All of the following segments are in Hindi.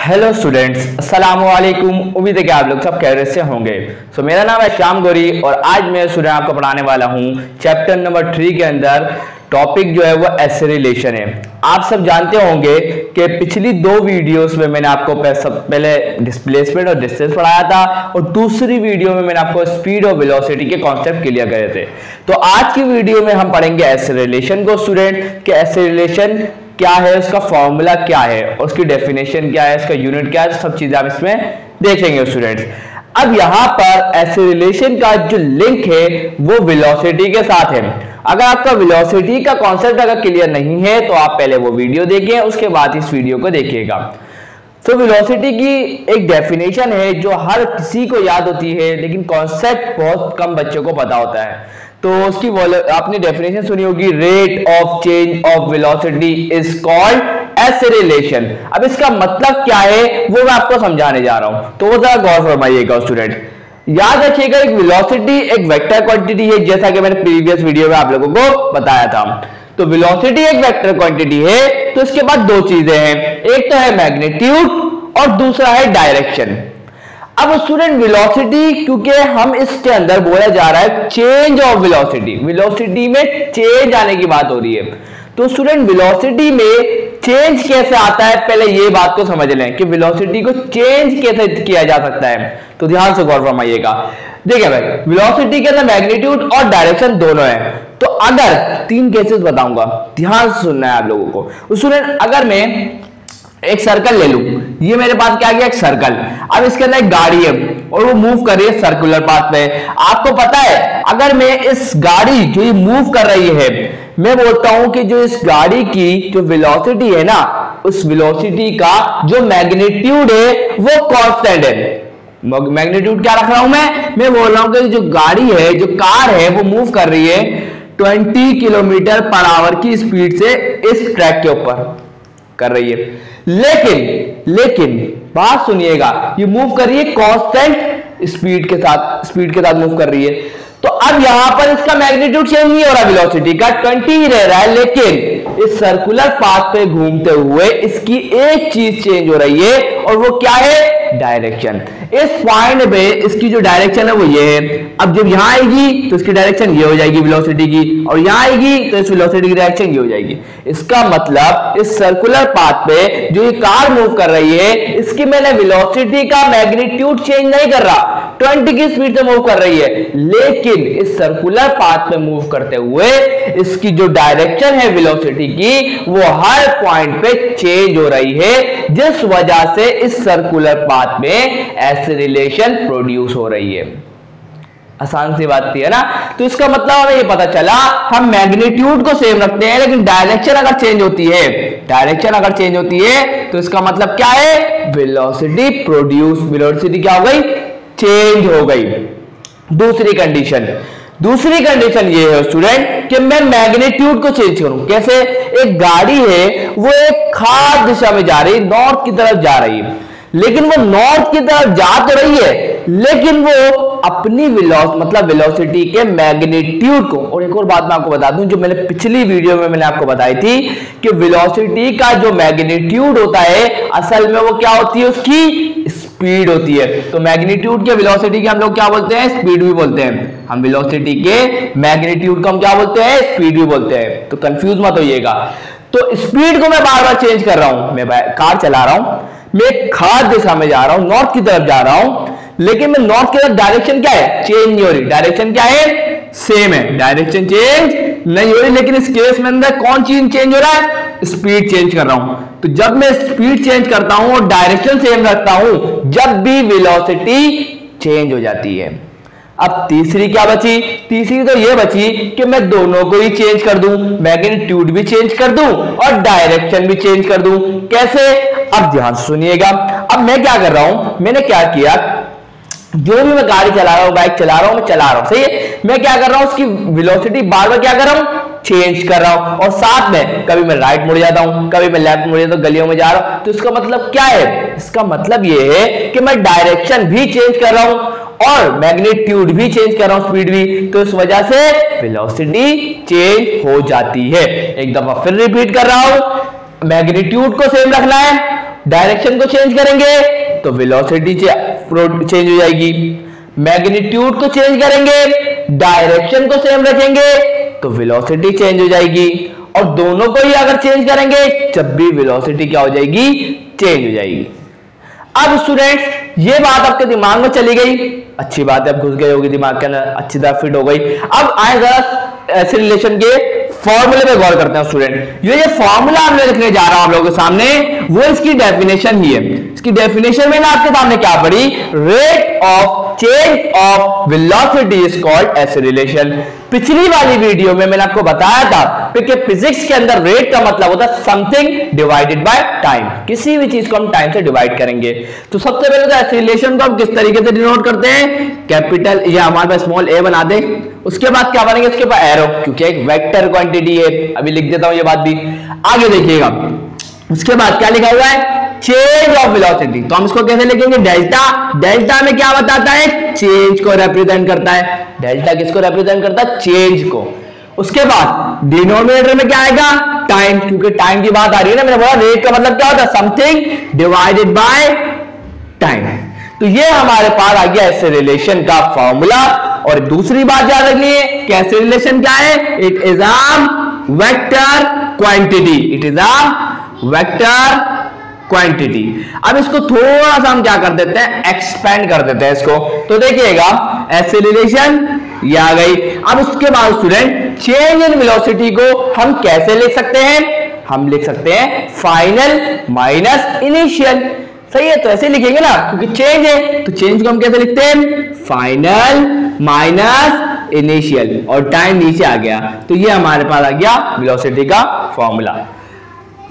हेलो स्टूडेंट्स, अस्सलाम वालेकुम। उम्मीद है कि आप लोग सब खैरियत से होंगे। मेरा नाम है श्याम गौरी और आज मैं स्टूडेंट आपको पढ़ाने वाला हूं चैप्टर नंबर 3 के अंदर। टॉपिक जो है वो एसे रिलेशन है। आप सब जानते होंगे कि पिछली 2 वीडियोस में मैंने आपको पहले डिस्प्लेसमेंट और डिस्टेंस पढ़ाया था और दूसरी वीडियो में मैंने आपको स्पीड और वेलोसिटी के कॉन्सेप्ट क्लियर करे थे। तो आज की वीडियो में हम पढ़ेंगे एसे रिलेशन को स्टूडेंट, कि एसे रिलेशन क्या है, उसका फॉर्मूला क्या है, उसकी डेफिनेशन क्या है, इसका यूनिट क्या है, सब चीजें आप इसमें देखेंगे स्टूडेंट्स। अब यहाँ पर ऐसे रिलेशन का जो लिंक है वो वेलोसिटी के साथ है। अगर आपका वेलोसिटी का कॉन्सेप्ट अगर क्लियर नहीं है तो आप पहले वो वीडियो देखिए, उसके बाद इस वीडियो को देखिएगा। तो वेलोसिटी की एक डेफिनेशन है जो हर किसी को याद होती है, लेकिन कॉन्सेप्ट बहुत कम बच्चों को पता होता है। तो उसकी आपने डेफिनेशन सुनी होगी, rate of change of velocity is called acceleration. अब इसका मतलब क्या है वो मैं आपको समझाने जा रहा हूं, तो वो जरा गौर फरमाइएगा स्टूडेंट। याद रखिएगा, एक वेलोसिटी एक वेक्टर क्वांटिटी है, जैसा कि मैंने प्रीवियस वीडियो में आप लोगों को बताया था। तो वेलोसिटी एक वेक्टर क्वांटिटी है, तो इसके बाद 2 चीजें हैं, एक तो है मैग्नीट्यूड और दूसरा है डायरेक्शन। अब स्टूडेंट वेलोसिटी, क्योंकि हम इसके अंदर बोला जा रहा है चेंज ऑफ वेलोसिटी, वेलोसिटी में चेंज आने की बात हो रही है। तो स्टूडेंट वेलोसिटी में चेंज कैसे आता है, पहले ये बात को समझ लें कि वेलोसिटी को चेंज कैसे किया जा सकता है। तो ध्यान से गौर फरमाइएगा। देखिए भाई, वेलोसिटी के अंदर मैग्नीट्यूड और डायरेक्शन दोनों है। तो अगर 3 केसेस बताऊंगा, ध्यान से सुनना है आप लोगों को स्टूडेंट। अगर मैं एक सर्कल ले लूं, ये मेरे पास क्या गया, एक सर्कल। अब इसके अंदर एक गाड़ी है और वो मूव कर रही है सर्कुलर पाथ पे। आपको पता है, अगर मैं इस गाड़ी जो ये मूव कर रही है, मैं बोलता हूं कि जो इस गाड़ी की जो वेलोसिटी है ना, उस वेलोसिटी का जो मैग्नीट्यूड है वो कांस्टेंट है। मैग्नीट्यूड क्या रख रहा हूं मैं बोल रहा हूं कि जो गाड़ी है, जो कार है, वो मूव कर रही है 20 किलोमीटर पर आवर की स्पीड से इस ट्रैक के ऊपर कर रही है। लेकिन बात सुनिएगा, ये मूव कर रही है कांस्टेंट स्पीड के साथ मूव कर रही है। तो अब यहां पर इसका मैग्नीट्यूड चेंज नहीं हो रहा, वेलोसिटी का 20 ही रह रहा है, लेकिन इस सर्कुलर पाथ पे घूमते हुए इसकी एक चीज चेंज हो रही है और वो क्या है, डायरेक्शन। इस पॉइंट पे इसकी जो डायरेक्शन है वो ये है। अब जब यहां आएगी तो इसकी डायरेक्शन ये हो जाएगी वेलोसिटी की, और यहां आएगी तो इस वेलोसिटी की डायरेक्शन ये हो जाएगी। इसका मतलब इस सर्कुलर पाथ पे जो ये कार मूव कर रही है, इसकी मैंने वेलोसिटी का मैग्नीट्यूड चेंज नहीं कर रहा, 20 की स्पीड से मूव कर रही है, लेकिन इस सर्कुलर पाथ पे मूव करते हुए इसकी जो डायरेक्शन है वेलोसिटी की, वो हर पॉइंट पे चेंज हो रही है, जिस वजह से इस सर्कुलर पाथ में ऐसे रिलेशन प्रोड्यूस हो रही है। आसान सी बात थी, है ना। तो इसका मतलब हमें ये पता चला, हम मैग्नीट्यूड को सेम रखते हैं, लेकिन डायरेक्शन अगर चेंज होती है, तो इसका मतलब क्या है, वेलोसिटी क्या हो गई, चेंज हो गई। दूसरी कंडीशन ये है स्टूडेंट कि मैं मैग्नीट्यूड को चेंज करूं। कैसे, एक गाड़ी है वो एक खास दिशा में जा रही है, नॉर्थ की तरफ जा रही है, लेकिन वो नॉर्थ की तरफ जा तो रही है, लेकिन वो अपनी वेलोसिटी के मैग्नीट्यूड को, और एक और बात मैं आपको बता दूं जो मैंने पिछली वीडियो में मैंने आपको बताई थी कि वेलोसिटी का जो मैग्नीट्यूड होता है, असल में वो क्या होती है, उसकी स्पीड होती है। तो मैग्नीट्यूड के वेलोसिटी के हम लोग क्या बोलते हैं, स्पीड भी बोलते हैं। हम वेलोसिटी के मैग्नीट्यूड को हम क्या बोलते हैं, स्पीड भी बोलते हैं। तो कंफ्यूज मत होइएगा। तो स्पीड को मैं बार बार चेंज कर रहा हूं, मैं कार चला रहा हूं, मैं खास दिशा में जा रहा हूं, नॉर्थ की तरफ जा रहा हूं, लेकिन मैं नॉर्थ की तरफ डायरेक्शन क्या है, चेंज नहीं हो रही, डायरेक्शन क्या है, सेम है, डायरेक्शन चेंज नहीं हो रही। लेकिन इस केस में अंदर कौन चीज चेंज हो रहा है, स्पीड चेंज कर रहा हूं। तो जब मैं स्पीड चेंज करता हूं और डायरेक्शन सेम रखता हूं, जब भी वेलोसिटी चेंज हो जाती है। अब तीसरी क्या बची, तीसरी तो ये बची कि मैं दोनों को ही चेंज कर दूं, मैग्नीट्यूड भी चेंज कर दूं और डायरेक्शन भी चेंज कर दूं। कैसे, अब ध्यान सुनिएगा। अब मैं क्या कर रहा हूं, मैंने क्या किया, जो भी मैं गाड़ी चला रहा हूं, बाइक चला रहा हूं, सही है, मैं क्या कर रहा हूं, उसकी वेलोसिटी बार बार क्या कर रहा हूं, चेंज कर रहा हूं, और साथ में कभी मैं राइट मुड़ जाता हूं, कभी मैं लेफ्ट मुड़ जाता हूं, गलियों में जा रहा हूं। तो इसका मतलब क्या है, इसका मतलब ये है कि मैं डायरेक्शन भी चेंज कर रहा हूं और मैग्नीट्यूड भी चेंज कर रहा हूं, स्पीड भी। तो इस वजह से वेलोसिटी चेंज हो जाती है। एक दफा फिर रिपीट कर रहा हूं, मैग्नीट्यूड को सेम रखना है, डायरेक्शन को चेंज करेंगे तो वेलोसिटी चेंज हो जाएगी, मैग्नीट्यूड को चेंज करेंगे, डायरेक्शन को सेम रखेंगे तो वेलोसिटी चेंज हो जाएगी, और दोनों को ही अगर चेंज करेंगे जब भी वेलोसिटी क्या हो जाएगी, चेंज हो जाएगी। अब स्टूडेंट्स ये बात आपके दिमाग में चली गई, अच्छी बात है, अब घुस गई होगी दिमाग के अंदर, अच्छी तरह फिट हो गई। अब आए जरा ऐसे रिलेशन के फॉर्मूले पे गौर करते हैं स्टूडेंट। ये फॉर्मूला हमने लिखने जा रहा हूं आप लोगों के सामने, वो इसकी डेफिनेशन ही है। इसकी डेफिनेशन में ना आपके सामने क्या पड़ी, rate of change of velocity is called acceleration. पिछली वाली वीडियो में मैंने आपको बताया था कि फिजिक्स के अंदर रेट का मतलब होता है समथिंग डिवाइडेड बाय टाइम, किसी भी चीज को हम टाइम से डिवाइड करेंगे। तो सबसे पहले तो एक्सेलरेशन को हम किस तरीके से डिनोट करते हैं, कैपिटल या हमारे पास स्मॉल ए बना दे, उसके बाद क्या बनेंगे, उसके बाद एरो, क्योंकि एक वेक्टर क्वांटिटी है, अभी लिख देता हूं ये बात भी, आगे देखिएगा। उसके बाद क्या लिखा हुआ है, चेंज ऑफ वेलोसिटी, तो हम इसको कैसे लिखेंगे, डेल्टा। डेल्टा में क्या बताता है, चेंज को रिप्रेजेंट करता है। डेल्टा किसको रिप्रेजेंट करता है, चेंज को। उसके बाद डिनोमिनेटर में क्या आएगा, टाइम, क्योंकि टाइम की बात आ रही है ना, मैंने बोला रेट का मतलब क्या होता है, समथिंग डिवाइडेड बाय टाइम। तो ये हमारे पास आ गया एक्सेलरेशन का फॉर्मूला। और दूसरी बात याद रखनी है कि एक्सेलरेशन क्या है, it is a vector quantity, it is a vector quantity. अब इसको थोड़ा सा हम क्या कर देते हैं, एक्सपेंड कर देते हैं इसको। तो देखिएगा एक्सेलरेशन ये आ गई। अब उसके बाद स्टूडेंट चेंज इन वेलोसिटी को हम कैसे लिख सकते हैं, हम लिख सकते हैं फाइनल माइनस इनिशियल। सही है, तो ऐसे लिखेंगे ना, क्योंकि चेंज है तो चेंज को हम कैसे लिखते हैं, फाइनल माइनस इनिशियल, और टाइम नीचे आ गया। तो ये हमारे पास आ गया वेलोसिटी का फॉर्मूला।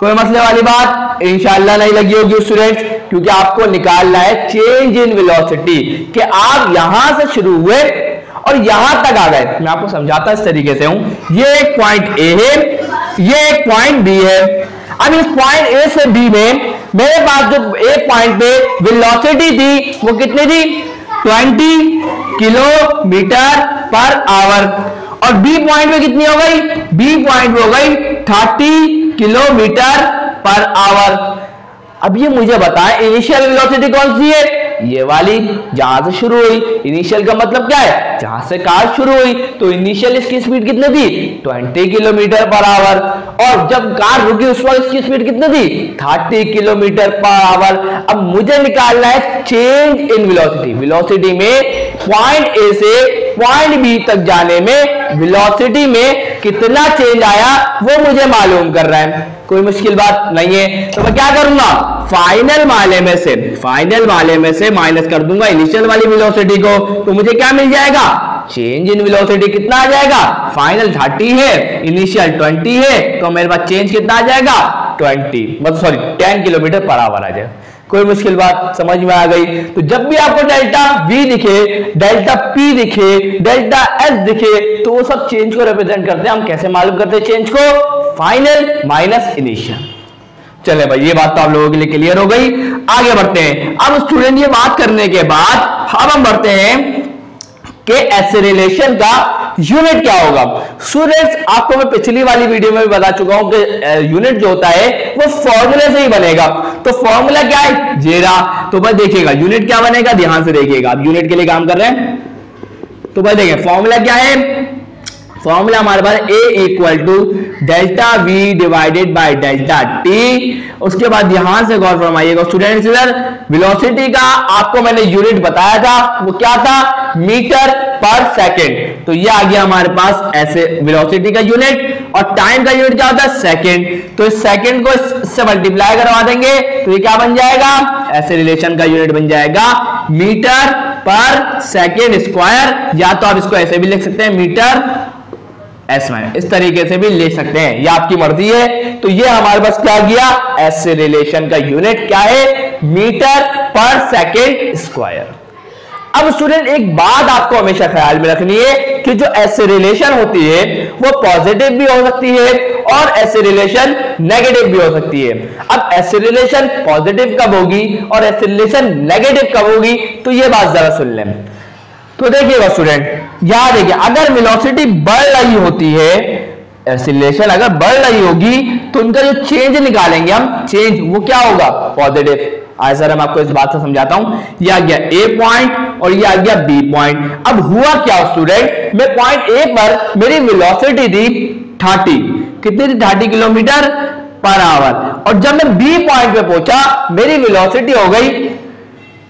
कोई मसले वाली बात इंशाल्लाह नहीं लगी होगी स्टूडेंट्स, क्योंकि आपको निकालना है चेंज इन वेलोसिटी, कि आप यहां से शुरू हुए और यहां तक आ गए। मैं आपको समझाता इस तरीके से हूं, ये एक पॉइंट ए है, ये एक पॉइंट बी है। अब इस पॉइंट ए से बी में मेरे पास जो ए पॉइंट पे वेलोसिटी थी वो कितनी थी, 20 किलोमीटर पर आवर, और बी पॉइंट में कितनी हो गई, बी पॉइंट हो गई 30 किलोमीटर पर आवर। अब ये मुझे बताएं इनिशियल वेलोसिटी कौन सी है, ये वाली जहां से शुरू हुई। इनिशियल का मतलब क्या है, जहां से कार शुरू हुई। तो इनिशियल इसकी स्पीड कितनी थी, 20 किलोमीटर पर आवर, और जब कार रुकी उस वक्त इसकी स्पीड कितनी थी, 30 किलोमीटर पर आवर। अब मुझे निकालना है चेंज इन वेलोसिटी, वेलोसिटी में पॉइंट ए से पॉइंट बी तक जाने में वेलोसिटी में कितना चेंज आया वो मुझे मालूम कर रहा है। कोई मुश्किल बात नहीं है। तो मैं क्या करूंगा, फाइनल वाले में से माइनस कर दूंगा इनिशियल वाली वेलोसिटी को, तो मुझे क्या मिल जाएगा, चेंज इन वेलोसिटी कितना आ जाएगा, फाइनल 30 है, इनिशियल 20 है, तो मेरे पास चेंज कितना आ जाएगा, 10 किलोमीटर पर आवर आ जाएगा। कोई मुश्किल बात समझ में आ गई। तो जब भी आपको डेल्टा V दिखे, डेल्टा P दिखे, डेल्टा S दिखे, तो वो सब चेंज को रिप्रेजेंट करते हैं। हम कैसे मालूम करते हैं चेंज को, फाइनल माइनस इनिशियल। चले भाई, ये बात तो आप लोगों के लिए क्लियर हो गई। आगे बढ़ते हैं। अब स्टूडेंट ये बात करने के बाद अब हम बढ़ते हैं कि एक्सेलरेशन का यूनिट क्या होगा। स्टूडेंट्स आपको मैं पिछली वाली वीडियो में भी बता चुका हूं कि यूनिट जो होता है वो फॉर्मूले से ही बनेगा। तो फॉर्मूला क्या है, जेरा। तो भाई देखिएगा यूनिट क्या बनेगा, ध्यान से देखिएगा, आप यूनिट के लिए काम कर रहे हैं। तो भाई देखिए फॉर्मूला क्या है, फॉर्मूला हमारे पास A equal to delta V divided by delta T। उसके बाद यहां से गौर फरमाइएगा स्टूडेंट्स, इधर वेलोसिटी का आपको मैंने यूनिट बताया था, वो क्या था, मीटर पर सेकंड। तो ये आ गया हमारे पास ऐसे वेलोसिटी का यूनिट, और टाइम का यूनिट क्या होता है, सेकंड। तो इस सेकंड को इससे मल्टीप्लाई करवा देंगे तो ये क्या बन जाएगा, एक्सेलरेशन का यूनिट बन जाएगा मीटर पर सेकंड स्क्वायर, या तो आप इसको ऐसे भी लिख सकते हैं मीटर एस में, इस तरीके से भी ले सकते हैं, ये आपकी मर्जी है। तो ये हमारे पास क्या गया, एक्सेलरेशन का यूनिट क्या है, मीटर पर सेकंड स्क्वायर। अब स्टूडेंट एक बात आपको हमेशा ख्याल में रखनी है कि जो एक्सेलरेशन होती है वो पॉजिटिव भी हो सकती है और एक्सेलरेशन नेगेटिव भी हो सकती है। अब एक्सेलरेशन पॉजिटिव कब होगी और एक्सेलरेशन नेगेटिव कब होगी, तो ये बात जरा सुन लें। तो देखिएगा स्टूडेंट, यहां देखिए, अगर वेलोसिटी बढ़ रही होती है एसिलेशन अगर बढ़ रही होगी तो उनका जो चेंज निकालेंगे हम, चेंज वो क्या होगा, पॉजिटिव। आज सर मैं आपको इस बात से समझाता हूं। ये आ गया ए पॉइंट और ये आ गया बी पॉइंट। अब हुआ क्या स्टूडेंट, मैं पॉइंट ए पर मेरी वेलोसिटी थी 30, कितनी थी 30 किलोमीटर पर आवर, और जब मैं बी पॉइंट पे पहुंचा मेरी वेलोसिटी हो गई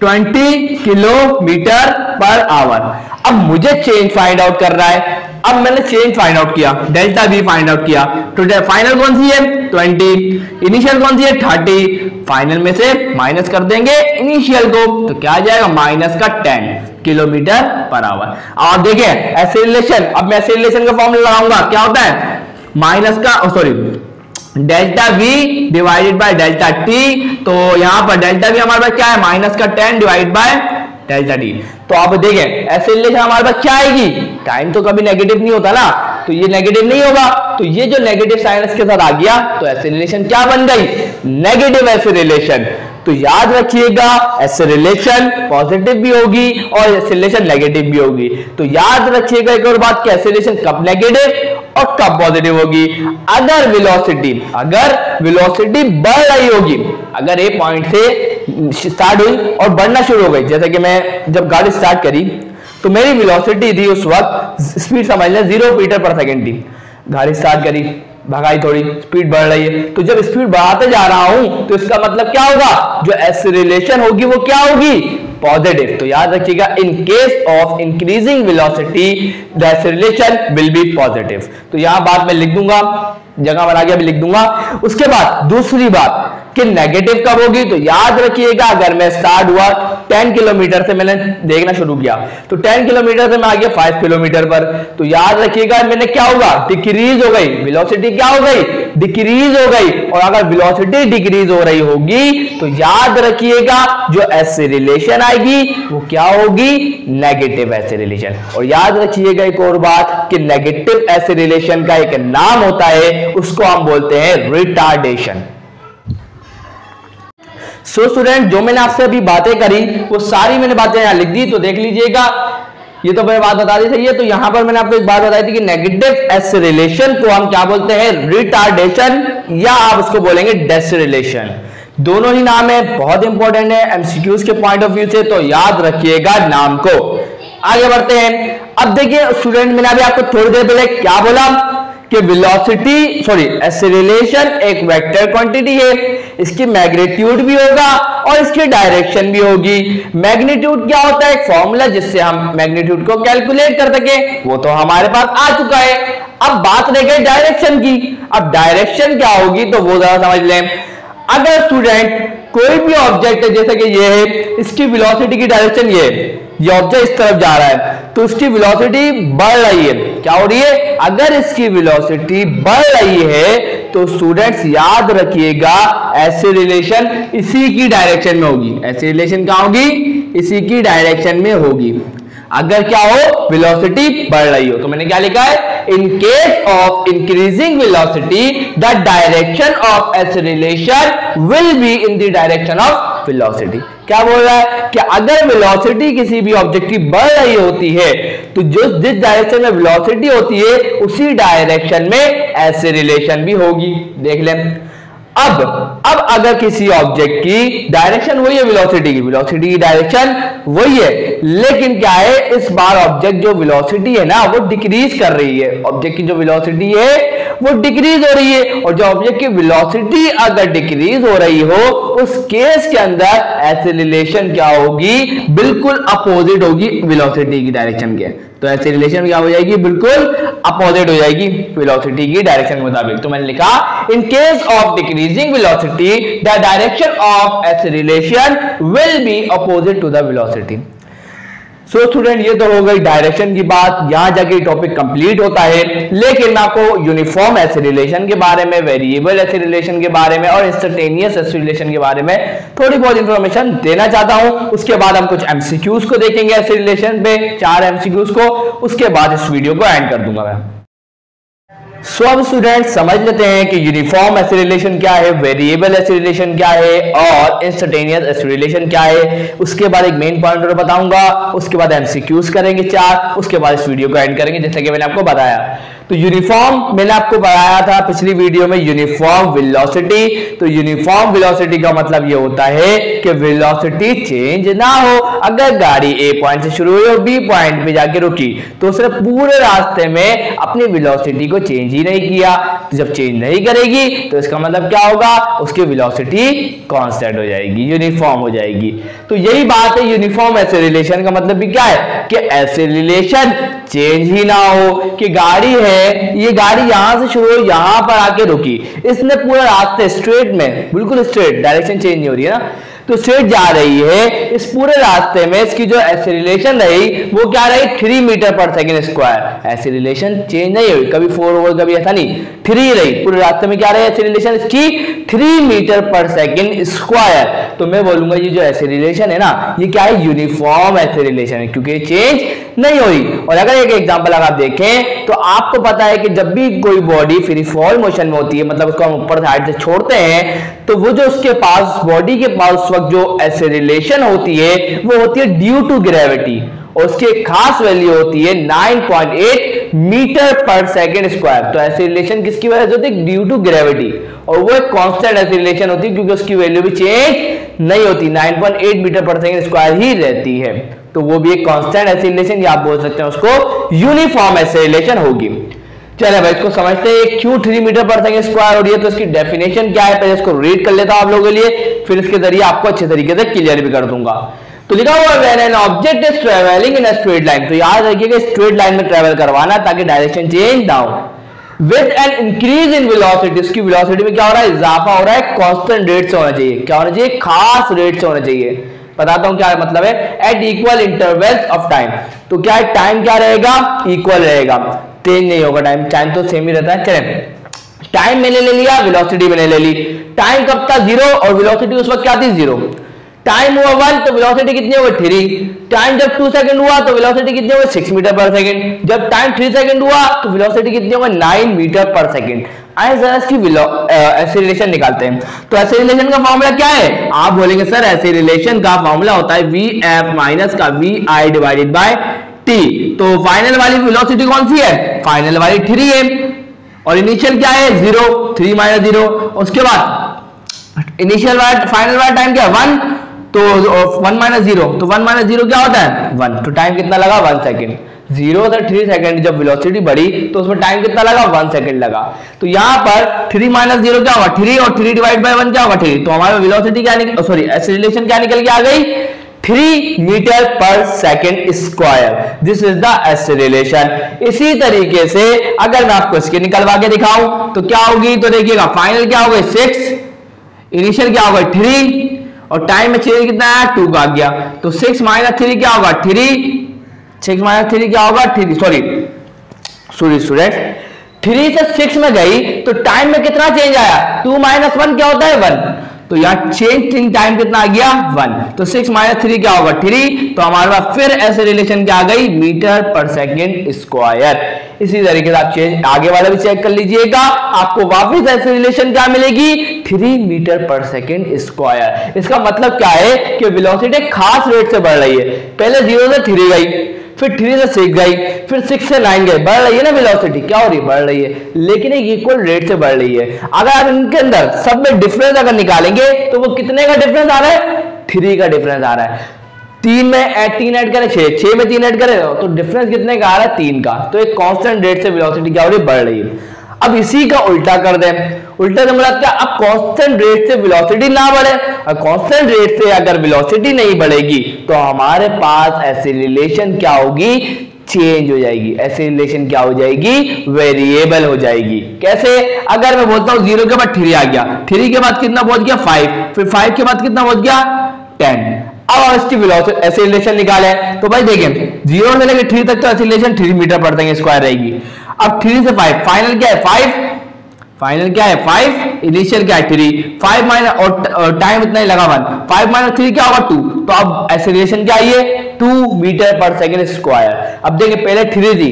20 किलोमीटर पर आवर। अब मुझे चेंज फाइंड आउट कर रहा है। अब मैंने चेंज फाइंड आउट किया, डेल्टा बी फाइंड आउट किया, तो फाइनल कौन सी है 20, इनिशियल कौन सी है 30, फाइनल में से माइनस कर देंगे इनिशियल को, तो क्या आ जाएगा माइनस का 10 किलोमीटर पर आवर। आप देखें एसिलेशन, अब मैं एसिलेशन का फॉर्मूला लगाऊंगा, क्या होता है माइनस का delta v divided by delta t, तो यहां पर डेल्टा v हमारे पास क्या है माइनस का 10 डिवाइड बाय डेल्टा t। तो आप देखें एसिलेशन हमारे पास क्या आएगी, टाइम तो कभी नेगेटिव नहीं होता ना, तो ये नेगेटिव नहीं होगा, तो ये जो नेगेटिव साइन इसके साथ आ गया तो एसिलेशन क्या बन गई, नेगेटिव एसिलेशन। तो याद रखिएगा एसिलेशन पॉजिटिव भी होगी और एसिलेशन नेगेटिव भी होगी। तो याद रखिएगा एक और बात कि एसिलेशन कब नेगेटिव और कब पॉजिटिव होगी, अगर वेलोसिटी बढ़ रही होगी, अगर ए पॉइंट से स्टार्ट हुई और बढ़ना शुरू हो गई, जैसे कि मैं जब गाड़ी स्टार्ट करी तो मेरी वेलोसिटी थी उस वक्त, स्पीड समझ लें 0 मीटर पर सेकेंड थी, गाड़ी स्टार्ट करी, भगाई, थोड़ी स्पीड बढ़ रही है, तो जब स्पीड बढ़ाते जा रहा हूं तो इसका मतलब क्या होगा, जो एसिलेशन होगी वो क्या होगी, पॉजिटिव। तो याद रखिएगा in case of increasing velocity the acceleration will be positive. तो यहां बात मैं लिख दूंगा, जगह बना के अभी लिख दूंगा। उसके बाद दूसरी बात कि नेगेटिव कब होगी, तो याद रखिएगा अगर मैं स्टार्ट हुआ 10 किलोमीटर से मैंने देखना शुरू किया, तो 10 किलोमीटर से मैं आ गया 5 किलोमीटर पर, तो याद रखिएगा मैंने क्या होगा, डिक्रीज हो गई, वेलोसिटी क्या हो गई, डिक्रीज हो गई। और अगर वेलोसिटी डिक्रीज हो रही होगी तो याद रखिएगा जो एसिलेशन आएगी वो क्या होगी, नेगेटिव एसिलेशन। और याद रखिएगा एक और बात कि नेगेटिव एसिलेशन का एक नाम होता है, उसको हम बोलते हैं रिटार्डेशन। सो स्टूडेंट जो मैंने आपसे अभी बातें करी वो सारी मैंने बातें यहां लिख दी, तो देख लीजिएगा। ये तो मैंने बात बता दी सही है। तो यहां पर मैंने आपको एक बात बताई थी कि नेगेटिव एसिलेशन को हम क्या बोलते हैं, रिटार्डेशन, या आप उसको बोलेंगे डेसिलेशन। दोनों ही नाम है, बहुत इंपॉर्टेंट है एमसीक्यूज के पॉइंट ऑफ व्यू से, तो याद रखिएगा नाम को। आगे बढ़ते हैं। अब देखिए स्टूडेंट मैंने अभी आपको थोड़ी देर पहले क्या बोला कि एसिलेशन एक वेक्टर क्वांटिटी है, इसकी मैग्नीट्यूड भी होगा और इसकी डायरेक्शन भी होगी। मैग्नीट्यूड क्या होता है, एक फॉर्मूला जिससे हम मैग्नीट्यूड को कैलकुलेट कर सके, वो तो हमारे पास आ चुका है। अब बात रह गई डायरेक्शन की। अब डायरेक्शन क्या होगी तो वो जरा समझ लें। अगर स्टूडेंट कोई भी ऑब्जेक्ट है, जैसे कि ये है, इसकी वेलोसिटी की डायरेक्शन ये ऑब्जेक्ट इस तरफ जा रहा है, तो उसकी वेलोसिटी बढ़ रही है, क्या हो रही है, अगर इसकी वेलोसिटी बढ़ रही है तो स्टूडेंट्स याद रखिएगा एसिलेशन इसी की डायरेक्शन में होगी। एसिलेशन क्या होगी, इसी की डायरेक्शन में होगी अगर क्या हो, वेलोसिटी बढ़ रही हो। तो मैंने क्या लिखा है, in case of increasing velocity the direction of acceleration will be in the direction of velocity. क्या बोल रहा है कि अगर वेलोसिटी किसी भी ऑब्जेक्ट की बढ़ रही होती है तो जिस डायरेक्शन में वेलोसिटी होती है उसी डायरेक्शन में एसिलेशन भी होगी। देख लें। अब अगर किसी ऑब्जेक्ट की डायरेक्शन वही है, वेलोसिटी की डायरेक्शन वही है, लेकिन क्या है, इस बार ऑब्जेक्ट जो वेलोसिटी है ना वो डिक्रीज कर रही है। ऑब्जेक्ट की जो वेलोसिटी है वो डिक्रीज हो रही है, और जो ऑब्जेक्ट की वेलोसिटी अगर डिक्रीज हो रही हो उस केस के अंदर एसिलेशन क्या होगी, बिल्कुल अपोजिट होगी वेलोसिटी की डायरेक्शन के। तो एसिलेशन क्या हो जाएगी, बिल्कुल अपोजिट हो जाएगी वेलोसिटी की डायरेक्शन के मुताबिक। तो मैंने लिखा in case of decreasing velocity the direction of acceleration will be opposite to the velocity. So student ये तो हो गई डायरेक्शन की बात, यहां जाके टॉपिक कंप्लीट होता है। लेकिन मैं आपको यूनिफॉर्म एसिलेशन के बारे में, वेरिएबल एसिलेशन के बारे में और इंस्टैंटेनियस एसिलेशन के बारे में थोड़ी बहुत इंफॉर्मेशन देना चाहता हूं। उसके बाद हम कुछ एमसीक्यूज को देखेंगे एसिलेशन पे, 4 एमसीक्यूज को, उसके बाद इस वीडियो को एंड कर दूंगा मैं। सो अब स्टूडेंट समझ लेते हैं कि यूनिफॉर्म एसिलेशन क्या है, वेरिएबल एसिलेशन क्या है और इंस्टैंटेनियस एसिलेशन क्या है। उसके बाद एक मेन पॉइंटर बताऊंगा, उसके बाद एमसीक्यूज करेंगे 4, उसके बाद इस वीडियो को एंड करेंगे जैसे कि मैंने आपको बताया। तो यूनिफॉर्म मैंने आपको बताया था पिछली वीडियो में यूनिफॉर्म वेलोसिटी। तो यूनिफॉर्म वेलोसिटी का मतलब ये होता है कि वेलोसिटी चेंज ना हो। अगर गाड़ी ए पॉइंट से शुरू हुई और बी पॉइंट पे जाके रुकी तो उसने पूरे रास्ते में अपनी वेलोसिटी को चेंज ही नहीं किया। तो जब चेंज नहीं करेगी तो इसका मतलब क्या होगा, उसकी वेलोसिटी कांस्टेंट हो जाएगी, यूनिफॉर्म हो जाएगी। तो यही बात है यूनिफॉर्म एक्सेलरेशन का मतलब भी क्या है कि एक्सेलरेशन चेंज ही ना हो, कि गाड़ी है, ये गाड़ी यहां से शुरू हुई यहां पर आके रुकी, इसने पूरा रास्ते स्ट्रेट में, बिल्कुल स्ट्रेट, डायरेक्शन चेंज नहीं हो रही है ना, तो स्ट्रेट जा रही है। इस पूरे रास्ते में इसकी जो एक्सेलरेशन रही वो क्या रही, 3 मीटर पर सेकेंड स्क्वायर। एक्सेलरेशन चेंज नहीं हुई, कभी 4 हो कभी ऐसा नहीं, 3 रही पूरे रास्ते में। क्या रही एक्सेलरेशन इसकी, 3 मीटर पर सेकेंड स्क्वायर। तो मैं बोलूंगा ये जो एक्सेलरेशन है ना, ये क्या है, यूनिफॉर्म एक्सेलरेशन है, क्योंकि ये चेंज नहीं हुई। और अगर एक एग्जांपल अगर आप देखें तो आपको पता है कि जब भी कोई बॉडी फ्री फॉल मोशन में होती है, मतलब उसको हम ऊपर साइड से छोड़ते हैं, तो वो जो उसके पास, बॉडी के पास उस वक्त जो एक्सेलरेशन होती है वो होती है ड्यू टू ग्रेविटी, और उसकी एक खास वैल्यू होती है 9.8 मीटर पर सेकेंड स्क्वायर। तो एक्सेलरेशन किसकी वजह से होती है, ड्यू टू ग्रेविटी, और वो एक कांस्टेंट एक्सेलरेशन होती है क्योंकि उसकी वैल्यू भी चेंज नहीं होती, 9.8 मीटर पर सेकेंड स्क्वायर ही रहती है। तो वो भी एक कांस्टेंट एक्सेलरेशन, या आप बोल सकते हैं उसको यूनिफॉर्म एक्सेलरेशन होगी। चलिए भाई इसको समझते हैं, क्यों 3 मीटर पर सेकेंड स्क्वायर हो रही है, तो इसकी डेफिनेशन क्या है, पहले इसको रीड कर लेता हूं आप लोगों के लिए, फिर इसके जरिए आपको अच्छे तरीके से क्लियर भी कर दूंगा। तो लिखा हुआ है when an object is travelling in a straight line, तो याद रखिएगा स्ट्रेट लाइन में ट्रैवल करवाना ताकि डायरेक्शन चेंज ना हो। With an increase in velocity, इसकी वेलोसिटी में क्या हो रहा है, इजाफा हो रहा है, कांस्टेंट रेट से होना चाहिए। क्या होना चाहिए, खास रेट से होना चाहिए। बताता हूं क्या मतलब है, at equal intervals of time. तो क्या है, टाइम क्या रहेगा, इक्वल रहेगा, चेंज नहीं होगा, टाइम तो सेम ही रहता है। चलें, टाइम मैंने ले लिया, वेलोसिटी मैंने ले ली। टाइम कब था 0 और वेलोसिटी उस वक्त क्या थी 0। टाइम हुआ 1 तो वेलोसिटी कितनी हो गई 3। टाइम जब 2 सेकंड हुआ तो वेलोसिटी कितनी हो गई 6 मीटर पर सेकंड। जब टाइम 3 सेकंड हुआ तो वेलोसिटी कितनी हो गई 9 मीटर पर सेकंड। आइए जरा इसकी एक्सेलरेशन निकालते हैं। तो एक्सेलरेशन का फॉर्मूला क्या है, आप बोलेंगे सर एक्सेलरेशन का फॉर्मूला होता है vf माइनस का vi डिवाइडेड बाय t। तो फाइनल वाली वेलोसिटी कौन सी है, फाइनल वाली 3 है, और इनिशियल क्या है 0, 3 माइनस 0। उसके बाद इनिशियल वाला फाइनल वाला टाइम क्या है 1, तो 1 माइनस 0, तो 1 माइनस 0 क्या होता है 1। तो टाइम कितना लगा 1 सेकेंड। 0 से 3 सेकंड जब वेलोसिटी बढ़ी तो उसमें टाइम कितना लगा 1 सेकंड लगा। तो यहाँ पर 3 माइनस 0 क्या होगा 3, और 3 डिवाइड बाय 1 क्या होगा 3। तो हमारा वेलोसिटी क्या निकल, सॉरी एक्सेलरेशन क्या निकल के आ गई 3 मीटर पर second square. This is the acceleration. इसी तरीके से अगर मैं आपको इसके निकलवा के दिखाऊं तो क्या होगी, तो देखिएगा फाइनल क्या होगा 6, इनिशियल क्या होगा 3, और टाइम में चेंज कितना है 2 का आ गया। तो 6 माइनस 3 क्या होगा 3, 6 माइनस 3 क्या होगा 3, सॉरी स्टूडेंट, 3 से 6 में गई तो टाइम में कितना चेंज आया 2 माइनस 1 क्या होता है 1। तो यहाँ चेंज इन टाइम कितना आ गया 1। तो 6 माइनस 3 क्या होगा 3। तो हमारे पास फिर एक्सेलरेशन क्या आ गई मीटर पर सेकेंड स्क्वायर। इसी तरीके से आप चेंज आगे वाला भी चेक कर लीजिएगा, आपको वापस एक्सेलरेशन क्या मिलेगी 3 मीटर पर सेकेंड स्क्वायर। इसका मतलब क्या है कि वेलोसिटी खास रेट से बढ़ रही है। पहले 0 से 3 गई, फिर 3 से 6 गई, फिर 6 से 9 गई, बढ़ रही है ना वेलोसिटी, क्या हो रही है बढ़ रही है, लेकिन एक इक्वल रेट से बढ़ रही है। अगर आप इनके अंदर सब में डिफरेंस अगर निकालेंगे तो वो कितने का डिफरेंस आ रहा है 3 का डिफरेंस आ रहा है। 3 में 3 ऐड करें 6 में 3 ऐड करें तो डिफरेंस कितने का आ रहा है 3 का। तो एक कांस्टेंट रेट से वेलोसिटी क्या हो रही है बढ़ रही है। अब इसी का उल्टा कर दें, उल्टा से मतलब क्या, अब कांस्टेंट रेट से वेलोसिटी ना बढ़े, और कांस्टेंट रेट से अगर वेलोसिटी नहीं बढ़ेगी तो हमारे पास एक्सेलरेशन क्या होगी चेंज हो जाएगी। एक्सेलरेशन क्या हो जाएगी वेरिएबल हो जाएगी। कैसे, अगर मैं बोलता हूं 0 के बाद 3 आ गया, 3 के बाद कितना पहुंच गया 5, फिर 5 के बाद कितना पहुंच गया 10। अब हम इसकी वेलोसिटी एक्सेलरेशन निकाले तो भाई देखें 0 से लेकर 3 तक तो एक्सेलरेशन 3 मीटर पर सेकंड स्क्वायर रहेगी। अब 3 से 5 फाइनल क्या है 5, फाइनल क्या है 5, इनिशियल क्या है 3, 5 माइनस और टाइम इतना ही लगा 1, 5 माइनस 3 क्या होगा 2। तो अब एक्सेलरेशन क्या आई है 2 मीटर पर सेकंड स्क्वायर। अब देखिए पहले 3 थी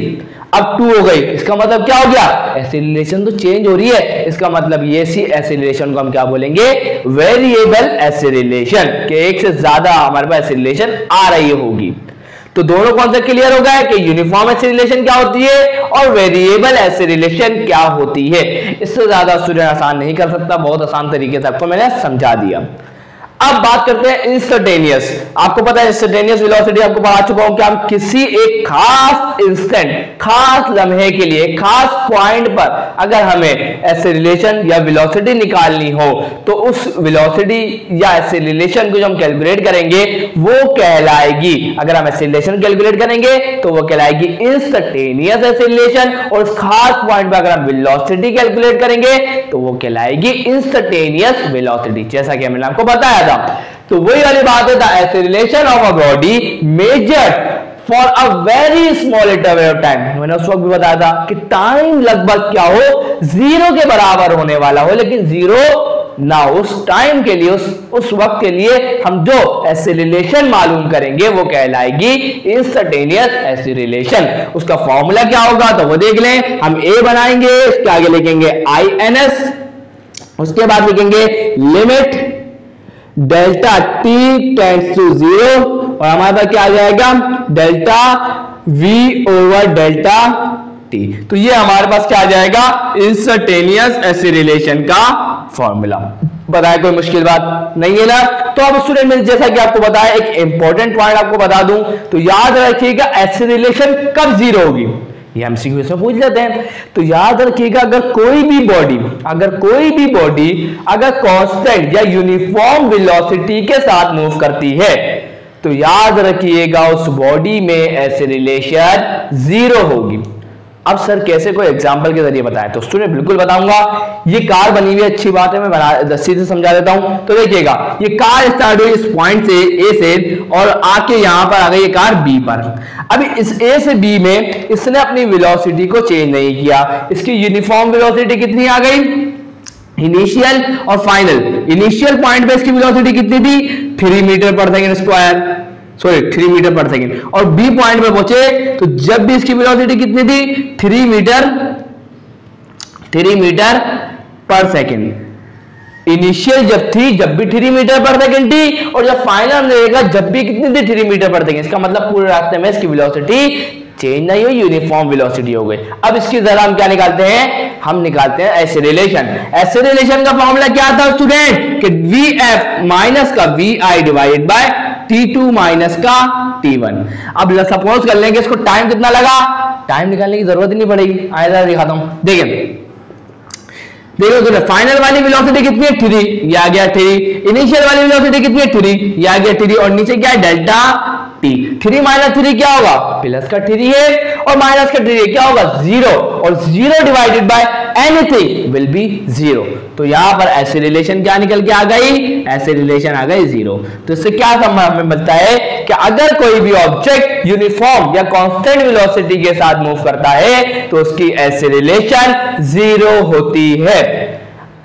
अब 2 हो गई, इसका मतलब क्या हो गया एक्सेलरेशन तो चेंज हो रही है। इसका मतलब ये सी एक्सेलरेशन को हम क्या बोलेंगे वेरिएबल एक्सेलरेशन, कि एक से ज्यादा हमारे पास एक्सेलरेशन आ रही होगी। तो दोनों कॉन्सेप्ट क्लियर हो गया कि यूनिफॉर्म एसिलेशन क्या होती है और वेरिएबल एसिलेशन क्या होती है। इससे ज्यादा स्टूडेंट आसान नहीं कर सकता, बहुत आसान तरीके से आपको मैंने समझा दिया। अब बात करते हैं इंस्टेंटेनियस। आपको पता है इंस्टेंटेनियस वेलोसिटी आपको पढ़ा चुका हूं कि हम किसी एक खास इंस्टेंट, खास लम्हे के लिए, खास पॉइंट पर अगर हमें एसिलेशन या वेलोसिटी निकालनी हो तो उस वेलोसिटी या एसिलेशन को जो हम कैलकुलेट करेंगे वो कहलाएगी, अगर हम एसिलेशन कैलकुलेट करेंगे तो वो कहलाएगी इंस्टेंटेनियस एसिलेशन, और उस खास पॉइंट पर अगर हम वेलोसिटी कैलकुलेट करेंगे तो वो कहलाएगी इंस्टेंटेनियस वेलोसिटी, जैसा कि मैंने आपको बताया था। तो वही वाली बात है, the acceleration of a body measured for a very small interval of time. मैंने उस वक्त भी बताया था कि टाइम लगभग क्या हो, 0 के बराबर होने वाला हो, लेकिन 0 ना, उस टाइम के लिए, उस वक्त के लिए हम जो एक्सेलरेशन मालूम करेंगे वो कहलाएगी इंस्टेंटेनियस एक्सेलरेशन। उसका फॉर्मूला क्या होगा तो वो देख लें। हम ए बनाएंगे, इसके आगे लिखेंगे INS, उसके बाद लिखेंगे limit delta T tends to 0, और हमारे पास क्या आ जाएगा, delta V over delta T. तो ये हमारे पास क्या आ जाएगा, इंस्टेंटेनियस एक्सेलरेशन का फॉर्मूला। बताया कोई मुश्किल बात नहीं है ना। तो अब स्टूडेंट जैसा कि आपको बताया, एक इंपॉर्टेंट पॉइंट आपको बता दूं, तो याद रखिएगा एक्सेलरेशन कब 0 होगी, ये एमसीक्यू से पूछ लेते हैं। तो याद रखिएगा अगर कोई भी बॉडी अगर कांस्टेंट या यूनिफॉर्म वेलोसिटी के साथ मूव करती है तो याद रखिएगा उस बॉडी में एक्सेलरेशन 0 होगी। अब सर कैसे, कोई एग्जांपल के जरिए बताएं, तो स्टूडेंट बिल्कुल बताऊंगा। ये कार बनी हुई है, अच्छी बात है, मैं सीधे समझा देता हूं। तो देखिएगा ये कार स्टार्ट हुई इस पॉइंट से, ए से, और आके यहां पर आ गई ये कार बी पर। अभी इस ए से बी में इसने अपनी वेलोसिटी को चेंज नहीं किया, इसकी यूनिफॉर्म वेलोसिटी कितनी आ गई, इनिशियल और फाइनल। इनिशियल पॉइंट पे इसकी वेलोसिटी कितनी थी, 3 मीटर पर सेकेंड स्क्वायर, सॉरी 3 मीटर पर सेकेंड, और बी पॉइंट पे पहुंचे तो जब भी इसकी वेलोसिटी कितनी थी, 3 मीटर पर सेकेंड। इनिशियल जब भी 3 मीटर पर सेकेंड थी, और जब फाइनल रहेगा जब भी कितनी थी, 3 मीटर पर सेकेंड। इसका मतलब पूरे रास्ते में इसकी वेलोसिटी चेंज नहीं हुई, यूनिफॉर्म वेलोसिटी हो गई। अब इसकी जरा हम क्या निकालते हैं, हम निकालते हैं एक्सेलरेशन। एक्सेलरेशन का फॉर्मूला क्या था स्टूडेंट, कि VF माइनस का VI divided by T2 minus का T1। अब सपोज कर लेंगे इसको टाइम कितना लगा, टाइम निकालने की जरूरत ही नहीं पड़ेगी, आया दिखाता हूं। देखो फाइनल वाली वेलोसिटी कितनी है, 3, ये आ गया 3। इनिशियल वाली वेलोसिटी कितनी है, 3, ये आ गया 3, और नीचे क्या है, डेल्टा टी। 3 माइनस 3 क्या होगा, प्लस का 3 है, और माइनस का 3 क्या होगा, 0, और 0 divided by anything will be 0। तो यहां पर एक्सेलरेशन क्या निकल के आ गई, एक्सेलरेशन आ गई 0। तो इससे क्या हमें मिलता है कि अगर कोई भी ऑब्जेक्ट यूनिफॉर्म या कांस्टेंट वेलोसिटी के साथ मूव करता है तो उसकी एक्सेलरेशन 0 होती है।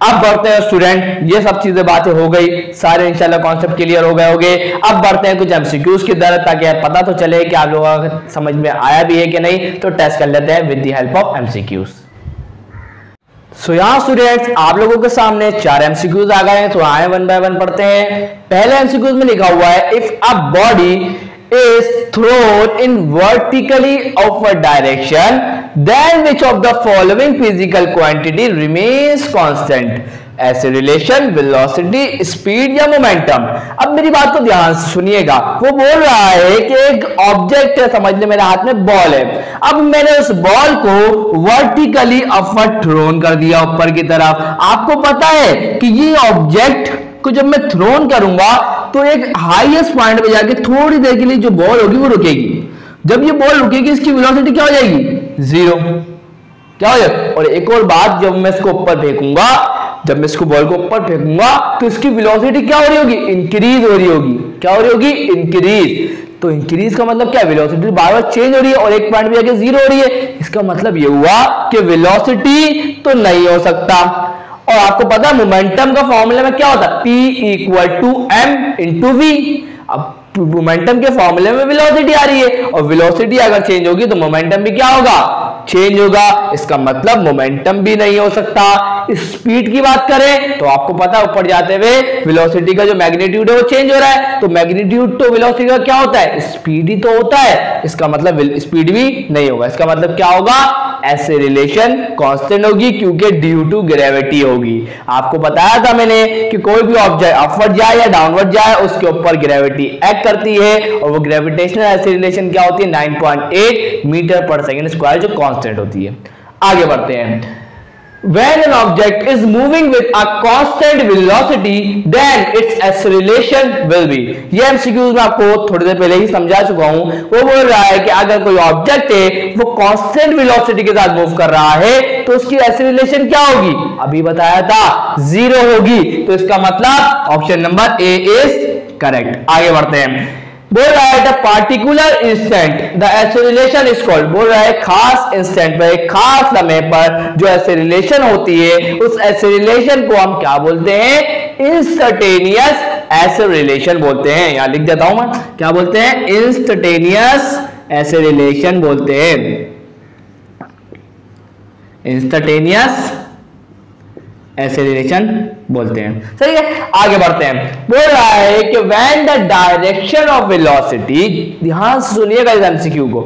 अब बढ़ते हैं स्टूडेंट, ये सब चीजें बातें हो गई, सारे इंशाल्लाह कॉन्सेप्ट क्लियर हो गए होंगे। अब बढ़ते हैं कुछ एमसीक्यूज की तरफ, ताकि पता तो चले कि आप लोगों को समझ में आया भी है कि नहीं। तो टेस्ट कर लेते हैं with the help of MCQs. So यहाँ स्टूडेंट्स आप लोगों के सामने 4 एमसीक्यूज आ गए हैं, तो आए 1 बाय 1 पढ़ते हैं। पहले एमसीक्यूज में लिखा हुआ है, if a body is thrown in vertically upward direction, then which of the following physical quantity remains constant? Acceleration, velocity, speed या मोमेंटम। अब मेरी बात को ध्यान से सुनिएगा, वो बोल रहा है कि एक ऑब्जेक्ट है, समझ ले मेरे हाथ में बॉल है। अब मैंने उस बॉल को वर्टिकली अपवर्ड थ्रोन कर दिया ऊपर की तरफ। आपको पता है कि ये ऑब्जेक्ट को जब मैं थ्रोन करूंगा तो एक हाईएस्ट पॉइंट पे जाके थोड़ी देर के लिए जो बॉल होगी वो रुकेगी। जब ये बॉल रुकेगी इसकी वेलोसिटी क्या हो जाएगी, 0। क्या हो जाएगा, और एक और बात, जब मैं इसको ऊपर फेंकूंगा, जब मैं इसको बॉल को ऊपर फेंकूंगा तो इसकी वेलोसिटी क्या हो रही होगी, इंक्रीज हो रही होगी। क्या हो रही होगी, इंक्रीज। तो इंक्रीज का मतलब क्या, वेलोसिटी बार बार चेंज हो रही है और एक पॉइंट पे जाके 0 हो रही है। इसका मतलब ये हुआ कि वेलोसिटी तो नहीं हो सकता। और आपको पता है मोमेंटम का फॉर्मूला में क्या होता है, P = m × v। अब मोमेंटम के फॉर्मूले में वेलोसिटी आ रही है, और वेलोसिटी अगर चेंज होगी तो मोमेंटम भी क्या होगा, चेंज होगा, इसका मतलब मोमेंटम भी नहीं हो सकता। स्पीड की बात करें तो आपको पता है ऊपर जाते हुए वेलोसिटी का जो मैग्नीट्यूड है वो चेंज हो रहा है, तो मैग्नीट्यूड तो वेलोसिटी का क्या होता है, स्पीड ही तो होता है, इसका मतलब स्पीड भी नहीं होगा। इसका मतलब क्या होगा, एक्सेलरेशन कांस्टेंट होगी क्योंकि ड्यू टू ग्रेविटी होगी। आपको बताया था मैंने कि कोई भी ऑब्जेक्ट अपवर्ड जाए या डाउनवर्ड जाए उसके ऊपर ग्रेविटी एक्ट करती है और वो ग्रेविटेशनल एक्सेलरेशन क्या होती है 9.8 मीटर पर सेकंड स्क्वायर जो कांस्टेंट होती है। आगे बढ़ते हैं। When an object is moving with a constant velocity, then its acceleration will be। ये MCQs में आपको थोड़ी देर पहले ही समझा चुका हूं। वो बोल रहा है कि अगर कोई ऑब्जेक्ट है वो कांस्टेंट वेलोसिटी के साथ मूव कर रहा है तो उसकी एक्सेलरेशन क्या होगी, अभी बताया था 0 होगी। तो इसका मतलब option number A is correct. आगे बढ़ते हैं। बोल रहा है the particular instant the acceleration is called. बोल रहा है खास इंस्टेंट पर, एक खास लम्हे पर जो एक्सेलरेशन होती है उस एक्सेलरेशन को हम क्या बोलते हैं, इंस्टेंटेनियस एक्सेलरेशन बोलते हैं। यहां लिख देता हूं मैं, क्या बोलते हैं, इंस्टेंटेनियस एक्सेलरेशन बोलते हैं, इंस्टेंटेनियस एक्सेलरेशन बोलते हैं। सही है, आगे बढ़ते हैं। बोल रहा है कि when the direction of velocity, ध्यान से सुनिएगा इस एमसीक्यू को,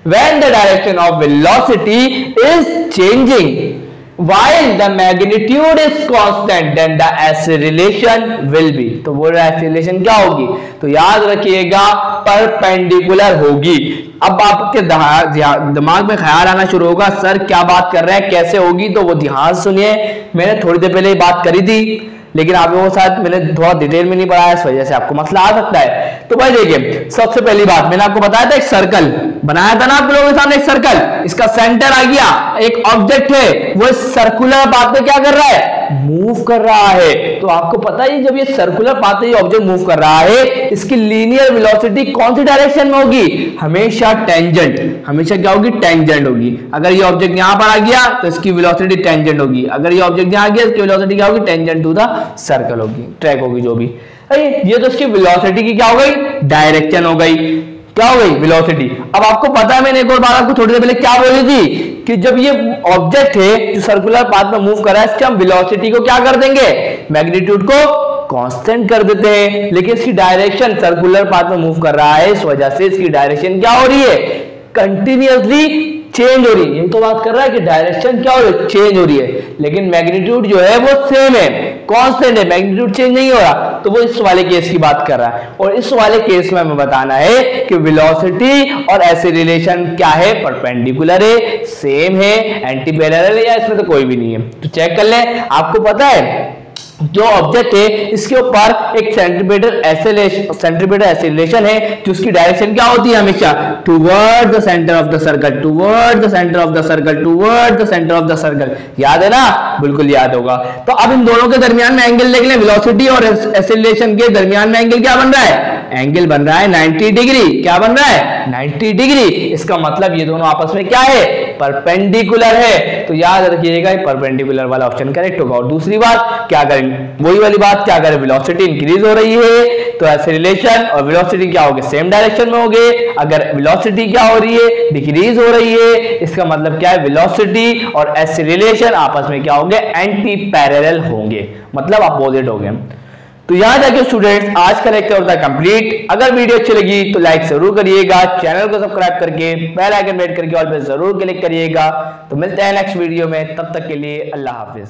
when the direction of velocity is changing while the magnitude is constant then the acceleration will be। तो बोल रहा है एक्सेलरेशन क्या होगी, तो याद रखिएगा परपेंडिकुलर होगी। अब आपके दिमाग में ख्याल आना शुरू होगा सर क्या बात कर रहे हैं, कैसे होगी, तो वो ध्यान सुनिए। मैंने थोड़ी देर पहले बात करी थी लेकिन आप लोगों के साथ मैंने थोड़ा डिटेल में नहीं पढ़ाया, इस वजह से आपको मसला आ सकता है। तो भाई देखिए, सबसे पहली बात मैंने आपको बताया था एक सर्कल बनाया था ना आप लोगों के सामने, एक सर्कल, इसका सेंटर आ गया, एक ऑब्जेक्ट है वो सर्कुलर पाथ में क्या कर रहा है, मूव कर रहा है। तो आपको पता है जब ये सर्कुलर पाथ में ऑब्जेक्ट मूव कर रहा है इसकी लीनियर वेलोसिटी कौन सी डायरेक्शन में होगी, हमेशा टेंजेंट, हमेशा क्या होगी, टेंजेंट होगी। अगर ये ऑब्जेक्ट यहां पर आ गया तो इसकी वेलोसिटी टेंजेंट होगी, अगर ये ऑब्जेक्ट यहां आ गया इसकी वेलोसिटी क्या होगी, टेंजेंट टू द सर्कल होगी, ट्रैक होगी जो भी। ये तो इसकी वेलोसिटी की क्या हो गई, डायरेक्शन हो गई, क्या हो गई, वेलोसिटी। अब आपको पता है मैंने एक और बात आपको थोड़ी देर पहले क्या बोली थी कि जब ये ऑब्जेक्ट है जो सर्कुलर पाथ में मूव कर रहा है इसके हम वेलोसिटी को क्या कर देंगे, मैग्नीट्यूड को कांस्टेंट कर देते हैं, लेकिन इसकी डायरेक्शन सर्कुलर पाथ में मूव कर रहा है इस वजह से इसकी डायरेक्शन क्या हो रही है, कंटिन्यूअसली चेंज हो रही है। ये तो बात कर रहा है कि डायरेक्शन क्या हो रही है, चेंज हो रही है, लेकिन मैग्नीट्यूड जो है वो सेम है, कांस्टेंट है, मैग्नीट्यूड चेंज नहीं हो रहा। तो वो इस वाले केस की बात कर रहा है और इस वाले केस में हमें बताना है कि वेलोसिटी और एक्सेलरेशन क्या है, परपेंडिकुलर है, सेम है, एंटी पैरेलल है या इसमें तो कोई भी नहीं है। तो चेक कर ले, आपको पता है जो ऑब्जेक्ट है इसके ऊपर एक सेंट्रीपिटल एक्सेलरेशन है जिसकी डायरेक्शन क्या होती है, हमेशा toward the centre of the circle, toward the centre of the circle, toward the centre of the circle. याद है ना, बिल्कुल याद होगा। तो अब इन दोनों के दरमियान में एंगल देख लें, वेलोसिटी और एक्सेलरेशन के दरमियान में एंगल क्या बन रहा है, एंगल बन रहा है 90 डिग्री। क्या बन रहा है, 90 डिग्री। इसका मतलब ये दोनों आपस में क्या है, परपेंडिकुलर है। तो याद रखिएगा परपेंडिकुलर वाला ऑप्शन करेक्ट होगा। और दूसरी बात क्या करें, वही वाली बात, क्या करें, वेलोसिटी इंक्रीज हो रही है तो एक्सेलरेशन और वेलोसिटी क्या होगी, सेम डायरेक्शन में होंगे। अगर वेलोसिटी क्या हो रही है, डिक्रीज हो रही है, इसका मतलब क्या है, वेलोसिटी और एक्सेलरेशन आपस में क्या होंगे, एंटी पैरेलल होंगे, मतलब अपोजिट होंगे। तो याद रखिए स्टूडेंट्स, आज का लेक्चर होता है कंप्लीट। अगर वीडियो अच्छी लगी तो लाइक जरूर करिएगा, चैनल को सब्सक्राइब करके बेल आइकन प्रेस करके ऑल पे जरूर क्लिक करिएगा। तो मिलते हैं नेक्स्ट वीडियो में, तब तक के लिए अल्लाह हाफिज।